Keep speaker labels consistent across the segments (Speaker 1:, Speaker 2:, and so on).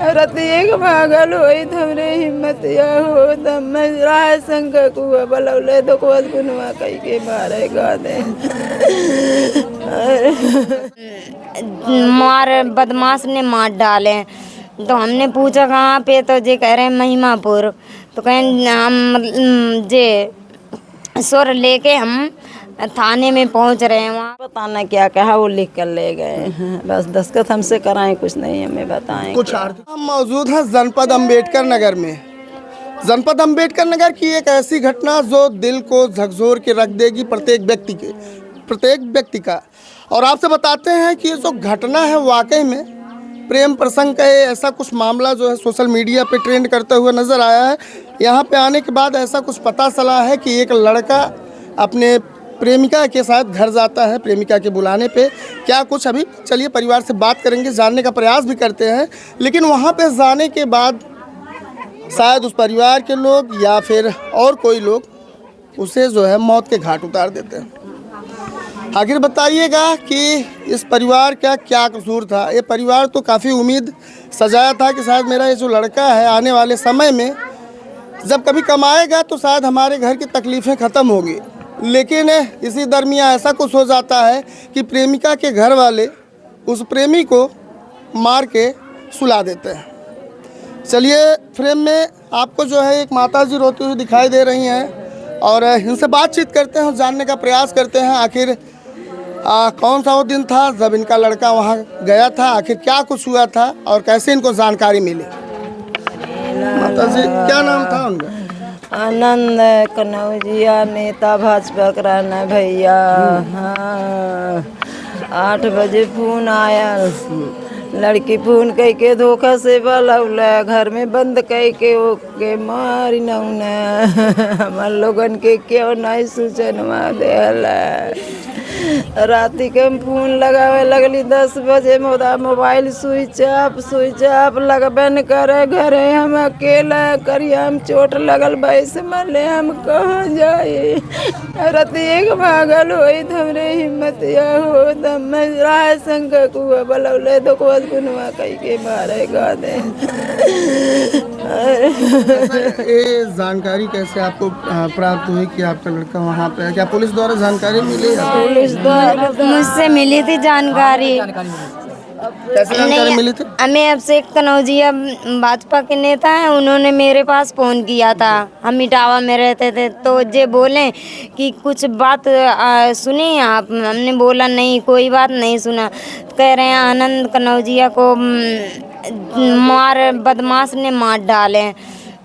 Speaker 1: रतिए के भागल होई हमरे हिम्मत या हो तम राय शंकर कुआ बलौले तो कोस कुनवा कई के मारे गा दे
Speaker 2: मार बदमाश ने मार डाले। तो हमने पूछा कहाँ पे, तो जे कह रहे हैं महिमापुर। तो कहें हम जे सुर लेके हम थाने में पहुंच रहे हैं। वहाँ
Speaker 1: बताना क्या कहा वो लिख कर ले गए हैं, बस दस्तखत हमसे कराएं, कुछ नहीं हमें बताएं
Speaker 3: कुछ
Speaker 1: क्या।
Speaker 3: हम मौजूद हैं जनपद अम्बेडकर नगर में। जनपद अम्बेडकर नगर की एक ऐसी घटना जो दिल को झकझोर के रख देगी प्रत्येक व्यक्ति का। और आपसे बताते हैं कि ये जो घटना है वाकई में प्रेम प्रसंग का ऐसा कुछ मामला जो है सोशल मीडिया पे ट्रेंड करता हुआ नज़र आया है। यहाँ पे आने के बाद ऐसा कुछ पता चला है कि एक लड़का अपने प्रेमिका के साथ घर जाता है, प्रेमिका के बुलाने पे। क्या कुछ अभी चलिए परिवार से बात करेंगे, जानने का प्रयास भी करते हैं। लेकिन वहाँ पे जाने के बाद शायद उस परिवार के लोग या फिर और कोई लोग उसे जो है मौत के घाट उतार देते हैं। आखिर बताइएगा कि इस परिवार का क्या कसूर था। ये परिवार तो काफ़ी उम्मीद सजाया था कि शायद मेरा ये जो लड़का है आने वाले समय में जब कभी कमाएगा तो शायद हमारे घर की तकलीफ़ें ख़त्म होगी। लेकिन इसी दरमियान ऐसा कुछ हो जाता है कि प्रेमिका के घर वाले उस प्रेमी को मार के सुला देते हैं। चलिए फ्रेम में आपको जो है एक माताजी रोती हुई दिखाई दे रही हैं और इनसे बातचीत करते हैं, जानने का प्रयास करते हैं आखिर कौन सा वो दिन था जब इनका लड़का वहाँ गया था, आखिर क्या कुछ हुआ था और कैसे इनको जानकारी मिली। माताजी क्या नाम था उनका?
Speaker 1: आनंद कनौजिया, नेता भाजपा कराना भैया। हाँ 8 बजे फोन आया, लड़की फोन कह के धोखा से बलौला, घर में बंद कह के ओके मारी नौना। हमार लोगन के क्यों नहीं सूचनवा देला। राती के हम फोन लगावे लगली 10 बजे, मोबाइल स्विच ऑफ लगबे न करे। घरे हम अकेला करिया, हम चोट लगल बैसे मरले, हम कहाँ जाए। रतिए के भागल होई हमरे हिम्मत या हो तम राय शंकर कुआ बलौले तो कोस कुनवा कई के मारे गा दे।
Speaker 3: ये जानकारी कैसे आपको प्राप्त हुई कि आपका लड़का वहाँ पे है? क्या पुलिस द्वारा जानकारी मिली?
Speaker 2: मुझसे मिली थी जानकारी।
Speaker 3: कैसे जानकारी मिली थी?
Speaker 2: हमें अब से कनौजिया भाजपा के नेता हैं, उन्होंने मेरे पास फ़ोन किया था। हम इटावा में रहते थे, तो जे बोले कि कुछ बात सुनी आप। हमने बोला नहीं, कोई बात नहीं सुना। कह रहे हैं आनंद कनौजिया को बदमाश ने मार डाले।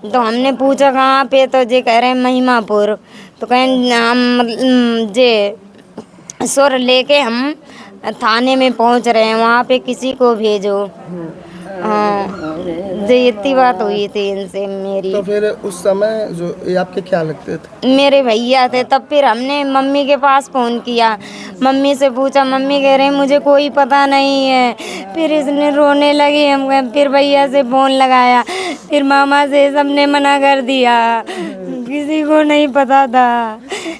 Speaker 2: तो हमने पूछा कहाँ पे, तो जे कह रहे हैं महिमापुर। तो कहें हम जे सुर लेके हम थाने में पहुंच रहे हैं, वहाँ पे किसी को भेजो। हाँ इतनी बात हुई थी इनसे मेरी।
Speaker 3: तो फिर उस समय जो ये आपके क्या लगते थे?
Speaker 2: मेरे भैया थे। तब फिर हमने मम्मी के पास फ़ोन किया, मम्मी से पूछा, मम्मी कह रहे हैं मुझे कोई पता नहीं है। फिर इसने रोने लगी, हम फिर भैया से फ़ोन लगाया, फिर मामा से सबने मना कर दिया, किसी को नहीं पता था।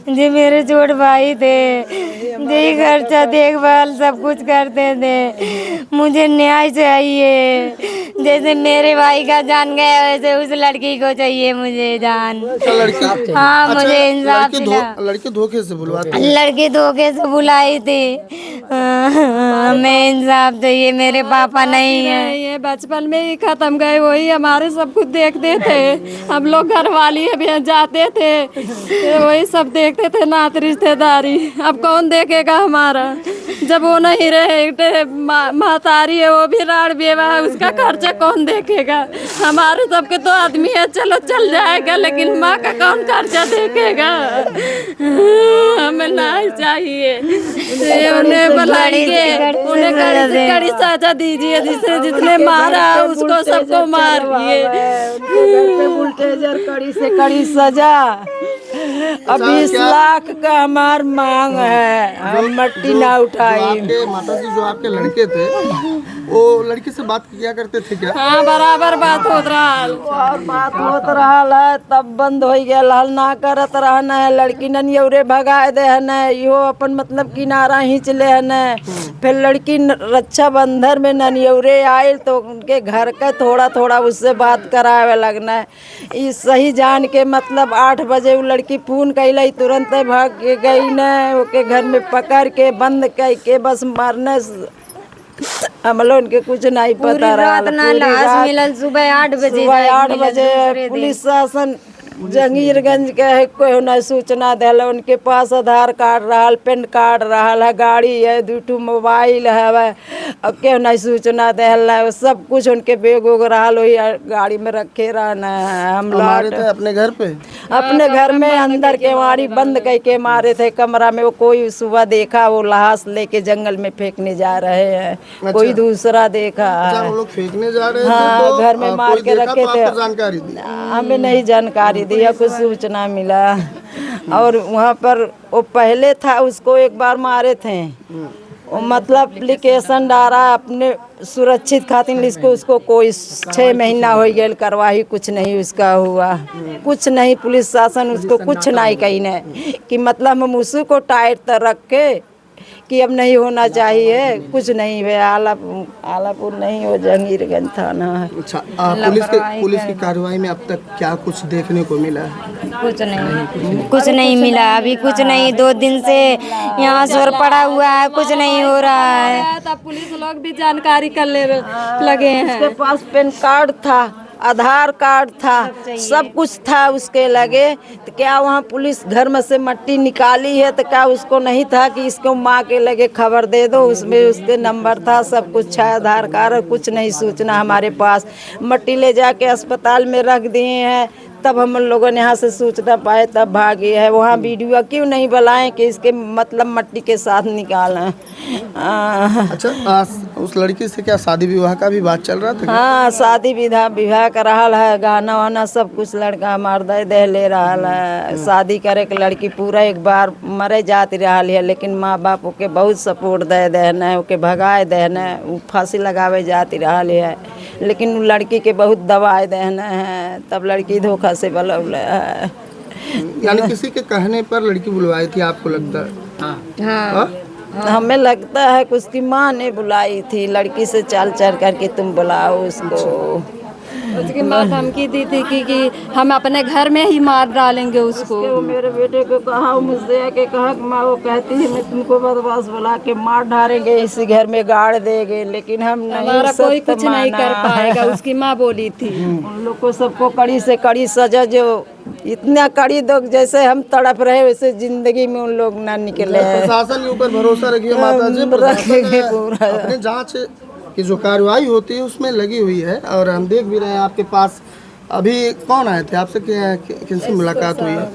Speaker 2: जी मेरे छोटे भाई थे, यही खर्चा देखभाल सब कुछ करते थे। मुझे न्याय चाहिए, जैसे मेरे भाई का जान गया वैसे उस लड़की को चाहिए मुझे जान।
Speaker 3: लड़की
Speaker 2: हाँ मुझे इंसाफ मिला।
Speaker 3: लड़की धोखे से बुलवाती?
Speaker 2: लड़की धोखे से बुलाई थी। हमें इंसाफ चाहिए, मेरे पापा नहीं है।
Speaker 4: ये बचपन में ही खत्म गए, वही हमारे सब कुछ देखते थे। हम लोग घर वाली अभी जाते थे, वही सब देखते थे, नात रिश्तेदारी। अब कौन देखेगा हमारा, जब वो नहीं रहे। महतारी है, वो भी राड़ बेवा है, उसका खर्चा कौन देखेगा। हमारे सबके तो आदमी है, चलो चल जाएगा, लेकिन माँ का कौन खर्चा देखेगा। हमें ना चाहिए, उन्हें बुलाइए, उन्हें कड़ी से कड़ी सजा दीजिए, जिसने मारा उसको सबको मारिए।
Speaker 1: बुलडोजर कड़ी से कड़ी सजा। 20 लाख का हमार मांग है, हम मट्टी ना
Speaker 3: जो
Speaker 1: उठाई।
Speaker 3: आपके माता जी जो आपके लड़के थे वो लड़की से बात किया करते थे क्या?
Speaker 4: हाँ बराबर बात होत रहा।
Speaker 1: और बात होत रहल है तब बंद हो गया, हल ना करत रहना है। लड़की ननियौरे भगाए दे है न, इहो अपन मतलब किनारा खींच ले है न। फिर लड़की रक्षाबंधन में ननियौरे आयल तो उनके घर का थोड़ा थोड़ा उससे बात करावे लगना है। ई सही जान के मतलब 8 बजे वो लड़की फोन कैलई, तुरंत भाग के गई न, ओके घर में पकड़ के बंद कर के बस मारने हम लोग उनके कुछ नहीं
Speaker 2: पूरी
Speaker 1: पता
Speaker 2: रात
Speaker 1: रहा।
Speaker 2: ना लाश मिलल, सुबह 8 बजे
Speaker 1: सुबह 8
Speaker 2: मिलल
Speaker 1: बजे
Speaker 2: दूसरे दिन।
Speaker 1: पुलिस शासन जंगीरगंज के है, कोई ना सूचना दिल। उनके पास आधार कार्ड रहल, पैन कार्ड रहल है, गाड़ी है, 2 मोबाइल है, अब के ना सूचना दिल है। सब कुछ उनके बैग उग रहल, वही गाड़ी में रखे रहना है। हम
Speaker 3: मारे
Speaker 1: लौट
Speaker 3: थे अपने घर पे?
Speaker 1: अपने घर में अंदर के वाड़ी बंद करके मारे थे कमरा में। वो कोई सुबह देखा वो लाश लेके जंगल में फेंकने जा रहे हैं, कोई दूसरा देखा
Speaker 3: अच्छा,
Speaker 1: है।
Speaker 3: वो लोग फेंकने जा रहे थे
Speaker 1: हाँ,
Speaker 3: तो
Speaker 1: घर में मार
Speaker 3: कोई
Speaker 1: के
Speaker 3: देखा
Speaker 1: रखे
Speaker 3: तो
Speaker 1: थे।
Speaker 3: आपको जानकारी दी?
Speaker 1: हमें नहीं जानकारी दी या कुछ सूचना मिला। और वहाँ पर वो पहले था, उसको एक बार मारे थे। वो मतलब एप्लीकेशन डाला अपने सुरक्षित खातिर, इसको उसको कोई 6 महीना हो गया, कार्रवाई कुछ नहीं उसका हुआ। कुछ नहीं, पुलिस शासन उसको कुछ नहीं कही नहीं कि मतलब हम उसी को टाइट तर रख के कि अब नहीं होना चाहिए, कुछ नहीं है। आलापुर नहीं, वो जंगीरगंज थाना है।
Speaker 3: अच्छा, पुलिस की कार्रवाई में अब तक क्या कुछ देखने को मिला है?
Speaker 2: कुछ नहीं मिला, अभी कुछ नहीं। 2 दिन से यहाँ शोर पड़ा हुआ है, कुछ नहीं हो रहा है।
Speaker 4: तब पुलिस लोग भी जानकारी कर लगे हैं।
Speaker 1: उसके पास पैन कार्ड था, आधार कार्ड था, सब कुछ था उसके लगे। तो क्या वहाँ पुलिस घर में से मट्टी निकाली है तो क्या उसको नहीं था कि इसको माँ के लगे खबर दे दो? उसमें उसके नंबर था, सब कुछ था, आधार कार्ड, कुछ नहीं सूचना हमारे पास। मट्टी ले जाके अस्पताल में रख दिए हैं, तब हम लोगों ने यहाँ से सूचना पाए तब भागे है। वहाँ वीडियो क्यों नहीं बनाएं कि इसके मतलब मट्टी के साथ निकालें।
Speaker 3: अच्छा, उस लड़की से क्या शादी विवाह का भी बात चल रहा था?
Speaker 1: हाँ, शादी विवाह कर रहा है, गाना वाना सब कुछ लड़का मार दे ले रहा है। शादी करे के लड़की पूरा एक बार मरे जाती रहा है, लेकिन माँ बाप ओके बहुत सपोर्ट दे देना, ओके भगाए देना, वो फांसी लगावे जाती रहा है, लेकिन वो लड़की के बहुत दबाए देना है, तब लड़की धोखा से बलौले है।
Speaker 3: यानी किसी के कहने पर लड़की बुलवाई थी आपको लगता है? हाँ।
Speaker 1: हमें लगता है कि उसकी माँ ने बुलाई थी, लड़की से चल चल करके तुम बुलाओ उसको।
Speaker 4: उसकी माँ धमकी दी थी कि हम अपने घर में ही मार डालेंगे उसको।
Speaker 1: वो मेरे बेटे को कहा, मुझसे आके कहा कि माँ, वो कहती है मैं तुमको बदमाश बुला के मार डालेंगे, इसी घर में गाड़ देंगे, लेकिन हम नहीं,
Speaker 4: हमारा कोई कुछ नहीं कर पाएगा, उसकी माँ बोली थी।
Speaker 1: उन लोग को सबको कड़ी से कड़ी सजा, जो इतना कड़ी दो जैसे हम तड़प रहे वैसे जिंदगी में उन लोग ना निकले।
Speaker 3: प्रशासन के ऊपर भरोसा रखिए माता जी,
Speaker 1: रखेंगे पूरा।
Speaker 3: अपने जांच की जो कार्रवाई होती है उसमें लगी हुई है। और हम देख भी रहे हैं आपके पास अभी कौन आए थे, आपसे किनसे मुलाकात हुई है?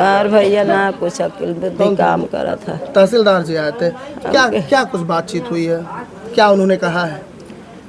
Speaker 1: और भैया ना कुछ अकेले बुद्धि काम करा था।
Speaker 3: तहसीलदार जी आए थे, क्या कुछ बातचीत हुई है, क्या उन्होंने कहा है?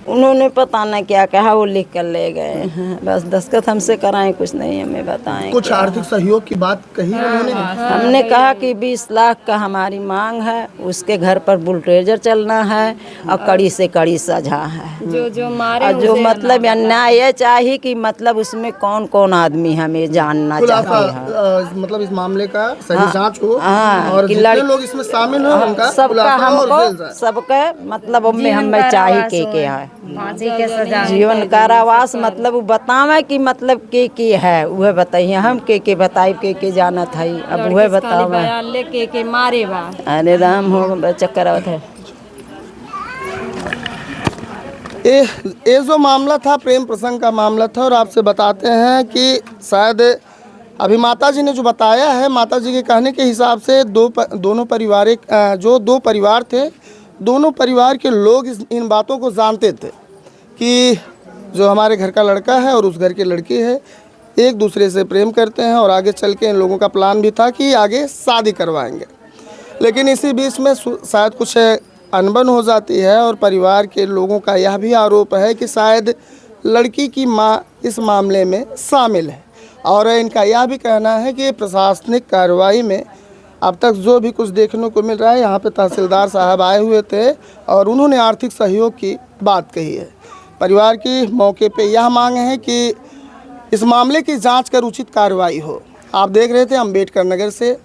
Speaker 1: उन्होंने पता न क्या कहा, वो लिख कर ले गए हैं, बस दस्तखत हमसे कराएं, कुछ नहीं हमें बताएं।
Speaker 3: कुछ आर्थिक सहयोग की बात कही उन्होंने?
Speaker 1: हमने कहा कि 20 लाख का हमारी मांग है, उसके घर पर बुलडोजर चलना है और कड़ी से कड़ी सजा है।
Speaker 4: जो मारे
Speaker 1: और जो मतलब अन्याय ये चाहिए कि मतलब उसमें कौन कौन आदमी हमें जानना चाहिए है।
Speaker 3: मतलब इस मामले का सही जांच हो
Speaker 1: हाँ,
Speaker 3: और
Speaker 1: कि
Speaker 3: जितने लोग इसमें शामिल हो उनका
Speaker 1: सबका
Speaker 3: खुलासा और जेल
Speaker 1: हमको
Speaker 3: जाए।
Speaker 1: सबके मतलब हमें चाहिए के है
Speaker 2: फांसी के सजा
Speaker 1: जीवन कारावास, मतलब वो बतावे कि मतलब के है वह बताइए, हम के बताई के जानत है, अब वह बतावे।
Speaker 4: बयान लेके के मारे बा।
Speaker 1: अरे राम हो चक्कर आवत है।
Speaker 3: ये जो मामला था प्रेम प्रसंग का मामला था। और आपसे बताते हैं कि शायद अभी माता जी ने जो बताया है, माता जी के कहने के हिसाब से दोनों पारिवारिक जो 2 परिवार थे, दोनों परिवार के लोग इन बातों को जानते थे कि जो हमारे घर का लड़का है और उस घर की लड़की है एक दूसरे से प्रेम करते हैं, और आगे चल के इन लोगों का प्लान भी था कि आगे शादी करवाएंगे। लेकिन इसी बीच में शायद कुछ अनबन हो जाती है, और परिवार के लोगों का यह भी आरोप है कि शायद लड़की की माँ इस मामले में शामिल है। और इनका यह भी कहना है कि प्रशासनिक कार्रवाई में अब तक जो भी कुछ देखने को मिल रहा है, यहाँ पे तहसीलदार साहब आए हुए थे और उन्होंने आर्थिक सहयोग की बात कही है। परिवार की मौके पे यह मांग है कि इस मामले की जांच कर उचित कार्रवाई हो। आप देख रहे थे अम्बेडकर नगर से